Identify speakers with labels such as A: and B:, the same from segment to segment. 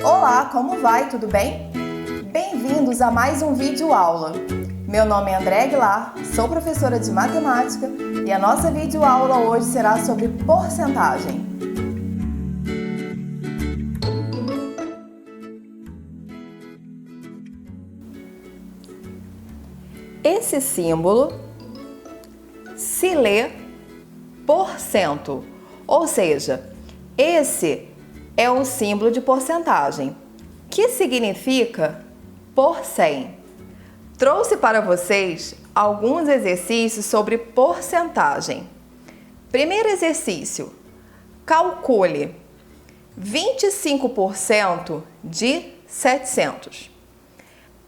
A: Olá, como vai? Tudo bem? Bem-vindos a mais um vídeo aula. Meu nome é André Aguilar, sou professora de matemática e a nossa vídeo aula hoje será sobre porcentagem. Esse símbolo se lê porcento, ou seja, esse é um símbolo de porcentagem, que significa por 100. Trouxe para vocês alguns exercícios sobre porcentagem. Primeiro exercício: calcule 25% de 700.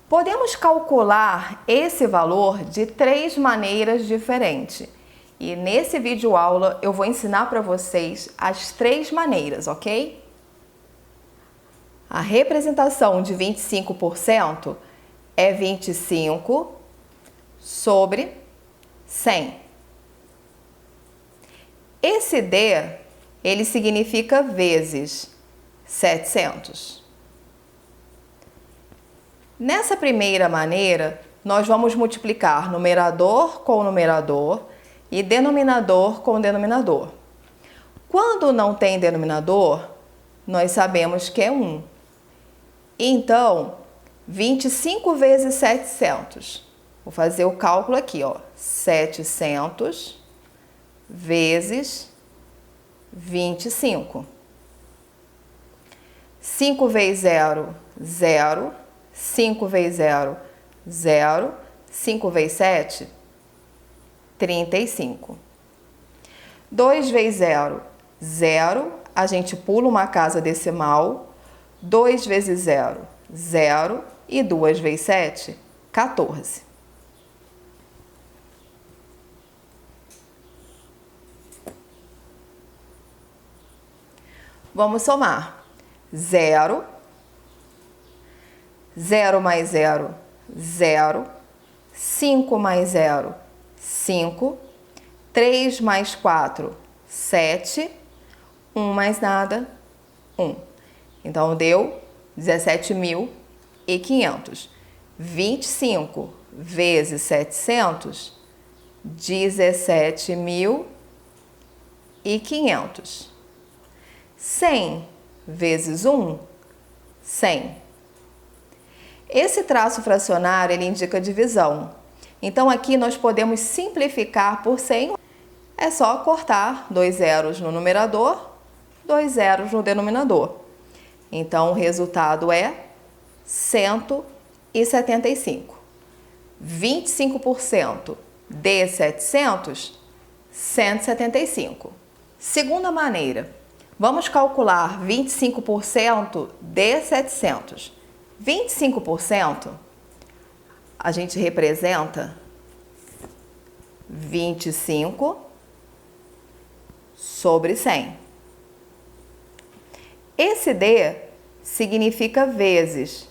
A: Podemos calcular esse valor de 3 maneiras diferentes. E nesse vídeo aula eu vou ensinar para vocês as 3 maneiras, ok? A representação de 25% é 25 sobre 100. Esse D, ele significa vezes 700. Nessa primeira maneira, nós vamos multiplicar numerador com numerador e denominador com denominador. Quando não tem denominador, nós sabemos que é 1. Então, 25 vezes 700. Vou fazer o cálculo aqui, ó. 700 vezes 25. 5 vezes 0, 0. 5 vezes 0, 0. 5 vezes 7, 35. 2 vezes 0, 0. A gente pula uma casa decimal. 2 vezes 0, 0. E 2 vezes 7, 14. Vamos somar. 0. 0 mais 0, 0. 5 mais 0, 5. 3 mais 4, 7. 1 mais nada, 1. Então, deu 17.500. 25 vezes 700, 17.500. 100 vezes 1, 100. Esse traço fracionário, ele indica divisão. Então, aqui nós podemos simplificar por 100. É só cortar 2 zeros no numerador, 2 zeros no denominador. Então, o resultado é 175. 25% de 700, 175. Segunda maneira, vamos calcular 25% de 700. 25%, a gente representa 25 sobre 100. Esse D significa vezes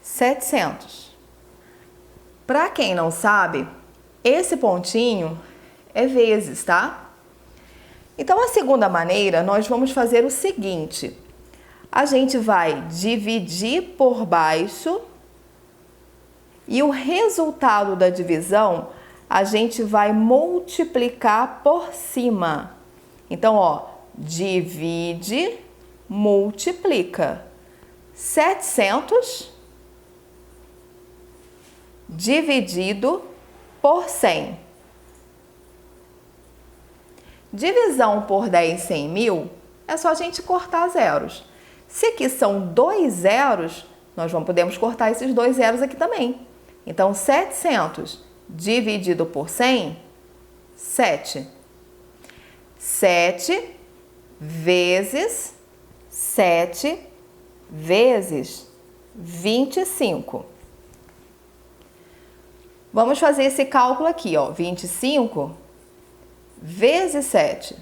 A: 700. Para quem não sabe, esse pontinho é vezes, tá? Então, a segunda maneira, nós vamos fazer o seguinte: a gente vai dividir por baixo e o resultado da divisão a gente vai multiplicar por cima. Então, ó, divide, multiplica. 700 dividido por 100. Divisão por 10 em 1.000 é só a gente cortar zeros. Se aqui são 2 zeros, nós podemos cortar esses 2 zeros aqui também. Então, 700 dividido por 100, 7. 7 vezes 7 vezes 25. Vamos fazer esse cálculo aqui, ó. 25 vezes 7.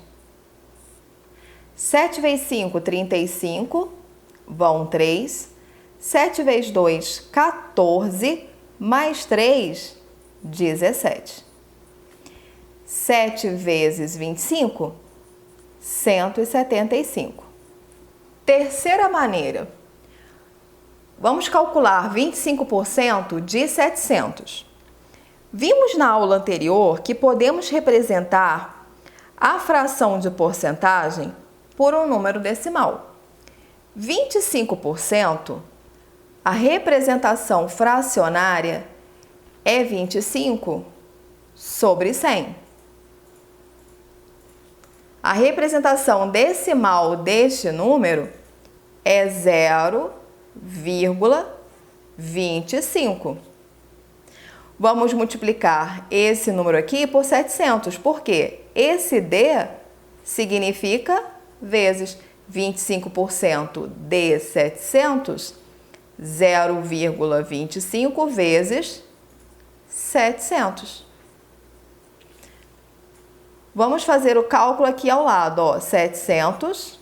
A: 7 vezes 5, 35, vão 3. 7 vezes 2, 14, mais 3, 17. 7 vezes 25, 175. Terceira maneira. Vamos calcular 25% de 700. Vimos na aula anterior que podemos representar a fração de porcentagem por um número decimal. 25%, a representação fracionária é 25 sobre 100. A representação decimal deste número é 0,25. Vamos multiplicar esse número aqui por 700, porque esse D significa vezes 25% de 700, 0,25 vezes 700. Vamos fazer o cálculo aqui ao lado, ó, 700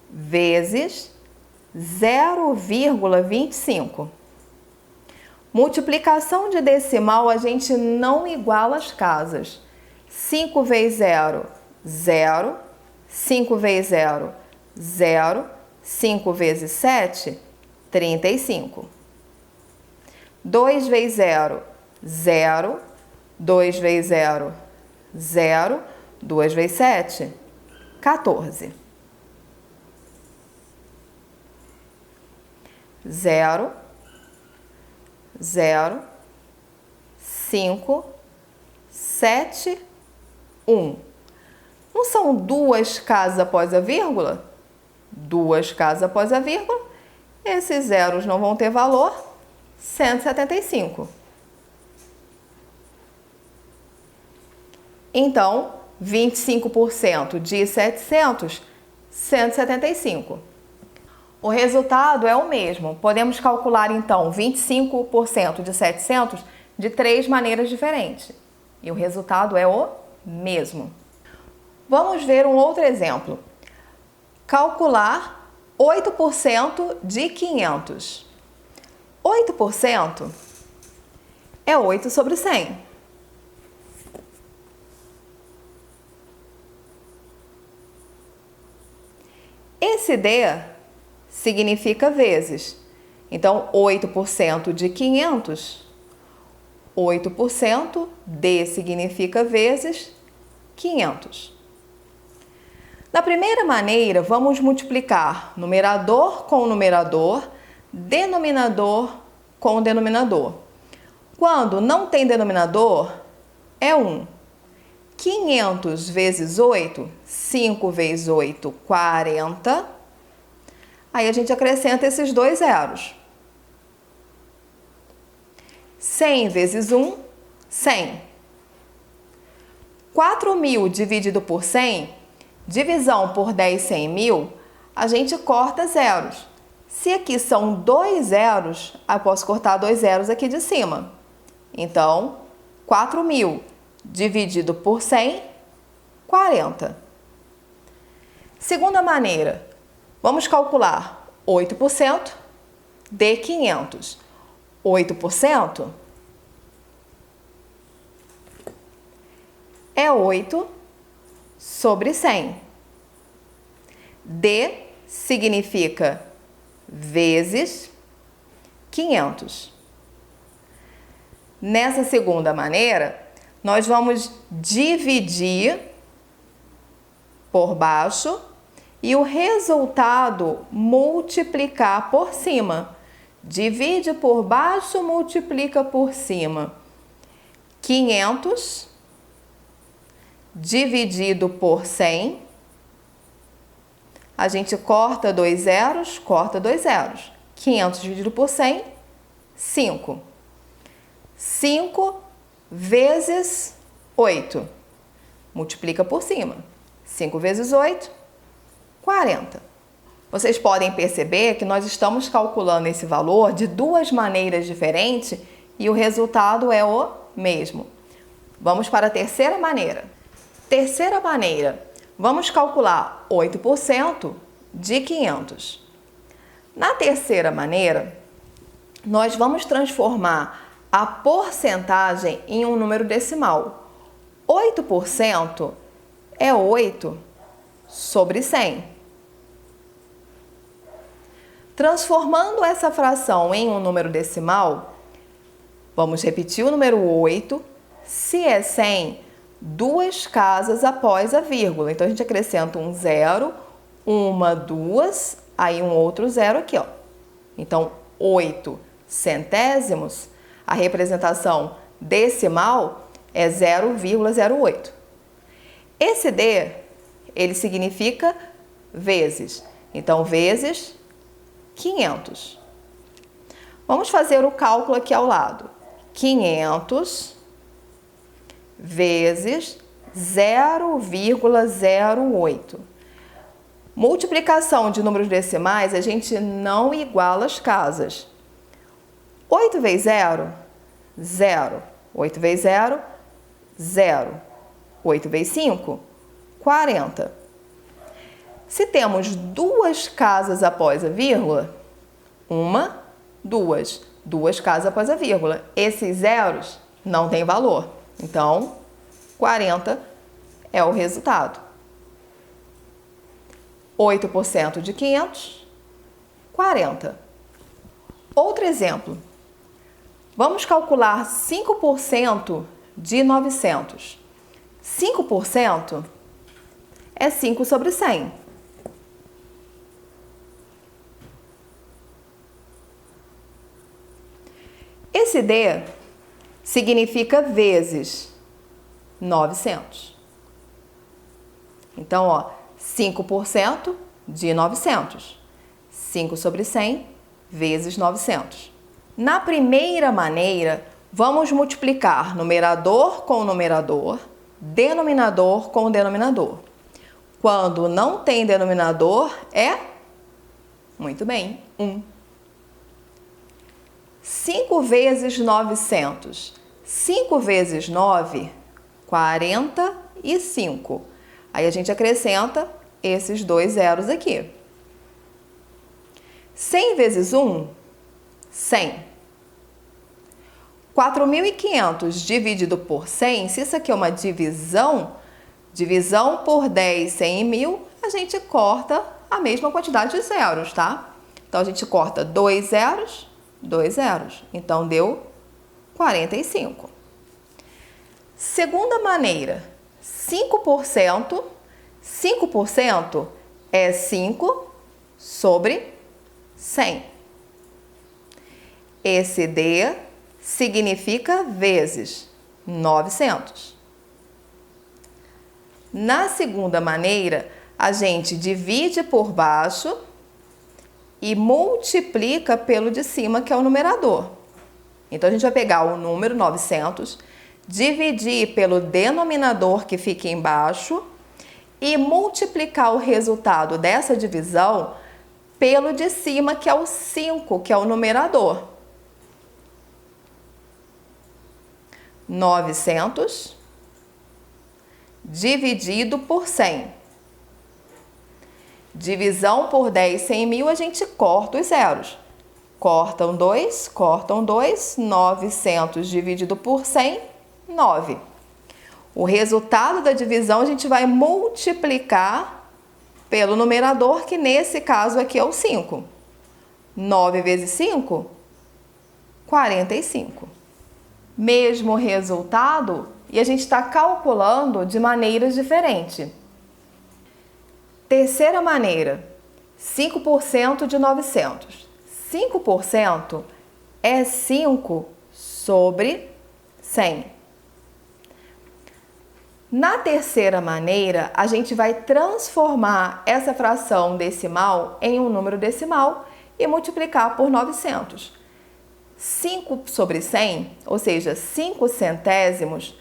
A: vezes 0,25. Multiplicação de decimal, a gente não iguala as casas. 5 vezes 0, 0. 5 vezes 0, 0. 5 vezes 7, 35. 2 vezes 0, 0. 2 vezes 0, 0. 2 vezes 7, 14. 0, 0, 5, 7, 1. Não são duas casas após a vírgula? Duas casas após a vírgula. Esses zeros não vão ter valor. 175. Então, 25% de 700, 175. O resultado é o mesmo. Podemos calcular, então, 25% de 700 de 3 maneiras diferentes. E o resultado é o mesmo. Vamos ver um outro exemplo. Calcular 8% de 500. 8% é 8 sobre 100. Esse D significa vezes. Então, 8% de 500, 8% D significa vezes 500. Na primeira maneira, vamos multiplicar numerador com numerador, denominador com denominador. Quando não tem denominador, é 1. 500 vezes 8, 5 vezes 8, 40. Aí a gente acrescenta esses dois zeros. 100 vezes 1, 100. 4.000 dividido por 100, divisão por 10 100 mil, a gente corta zeros. Se aqui são 2 zeros, eu posso cortar 2 zeros aqui de cima. Então, 4.000 dividido por 100, 40. Segunda maneira, vamos calcular 8% de 500. 8% é 8 sobre 100. D significa vezes 500. Nessa segunda maneira, nós vamos dividir por baixo e o resultado multiplicar por cima. Divide por baixo, multiplica por cima. 500 dividido por 100. A gente corta 2 zeros, corta 2 zeros. 500 dividido por 100, 5. 5 vezes 8. Multiplica por cima. 5 vezes 8, 40. Vocês podem perceber que nós estamos calculando esse valor de duas maneiras diferentes e o resultado é o mesmo. Vamos para a terceira maneira. Terceira maneira, vamos calcular 8% de 500. Na terceira maneira, nós vamos transformar a porcentagem em um número decimal. 8% é 8 sobre 100. Transformando essa fração em um número decimal, vamos repetir o número 8. Se é 100, duas casas após a vírgula. Então, a gente acrescenta um zero, uma, duas, aí um outro zero aqui, ó. Então, 8 centésimos, a representação decimal é 0,08. Esse D, ele significa vezes. Então, vezes 500. Vamos fazer o cálculo aqui ao lado. 500 vezes 0,08. Multiplicação de números decimais, a gente não iguala as casas. 8 vezes 0, 0. 8 vezes 0, 0. 8 vezes 5, 40. Se temos duas casas após a vírgula, uma, duas. Duas casas após a vírgula. Esses zeros não têm valor. Então, 40 é o resultado. 8% de 500, 40. Outro exemplo. Vamos calcular 5% de 900. 5% é 5 sobre 100. Esse D significa vezes 900. Então, ó, 5% de 900. 5 sobre 100 vezes 900. Na primeira maneira, vamos multiplicar numerador com numerador, denominador com denominador. Quando não tem denominador, é, muito bem, 1. 5 vezes 900. 5 vezes 9, 45. Aí a gente acrescenta esses dois zeros aqui. 100 vezes 1, 100. 4.500 dividido por 100, se isso aqui é uma divisão, divisão por 10, 100 e 1.000, a gente corta a mesma quantidade de zeros, tá? Então, a gente corta 2 zeros, 2 zeros. Então, deu 45. Segunda maneira, 5%. 5% é 5 sobre 100. Esse D significa vezes 900. Na segunda maneira, a gente divide por baixo e multiplica pelo de cima, que é o numerador. Então, a gente vai pegar o número 900, dividir pelo denominador que fica embaixo e multiplicar o resultado dessa divisão pelo de cima, que é o 5, que é o numerador. 900 dividido por 100. Divisão por 10, 100 e 1.000, a gente corta os zeros. Cortam 2, 900 dividido por 100, 9. O resultado da divisão a gente vai multiplicar pelo numerador, que nesse caso aqui é o 5. 9 vezes 5, 45. Mesmo resultado, e a gente está calculando de maneiras diferentes. Terceira maneira, 5% de 900. 5% é 5 sobre 100. Na terceira maneira, a gente vai transformar essa fração decimal em um número decimal e multiplicar por 900. 5 sobre 100, ou seja, 5 centésimos,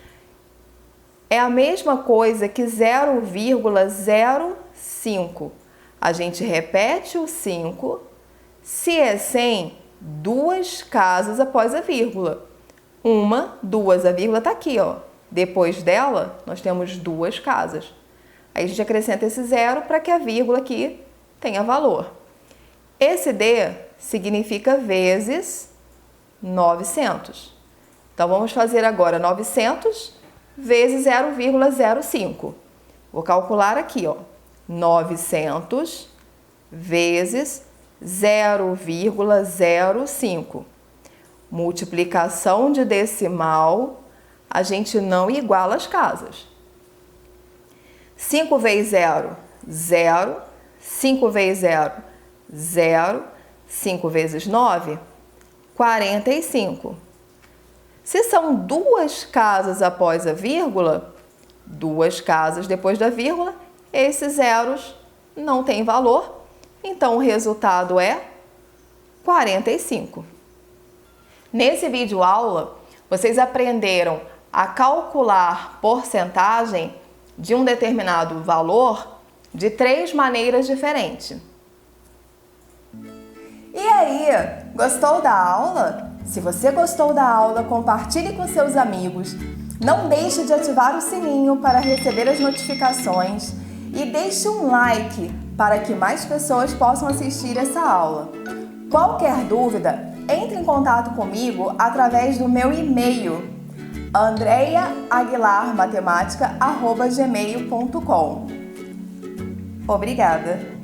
A: é a mesma coisa que 0,05. A gente repete o 5. Se é 100, duas casas após a vírgula. Uma, duas, a vírgula está aqui, ó. Depois dela, nós temos duas casas. Aí a gente acrescenta esse zero para que a vírgula aqui tenha valor. Esse D significa vezes 900. Então, vamos fazer agora 900 vezes 0,05. Vou calcular aqui, ó. 900 vezes 0,05. Multiplicação de decimal, a gente não iguala as casas. 5 vezes 0, 0. 5 vezes 0, 0. 5 vezes 9, 45. Se são duas casas após a vírgula, duas casas depois da vírgula, esses zeros não têm valor, então o resultado é 45. Nesse vídeo aula, vocês aprenderam a calcular porcentagem de um determinado valor de 3 maneiras diferentes. E aí, gostou da aula? Se você gostou da aula, compartilhe com seus amigos. Não deixe de ativar o sininho para receber as notificações e deixe um like para que mais pessoas possam assistir essa aula. Qualquer dúvida, entre em contato comigo através do meu e-mail andreaaguilarmatematica@gmail.com. Obrigada!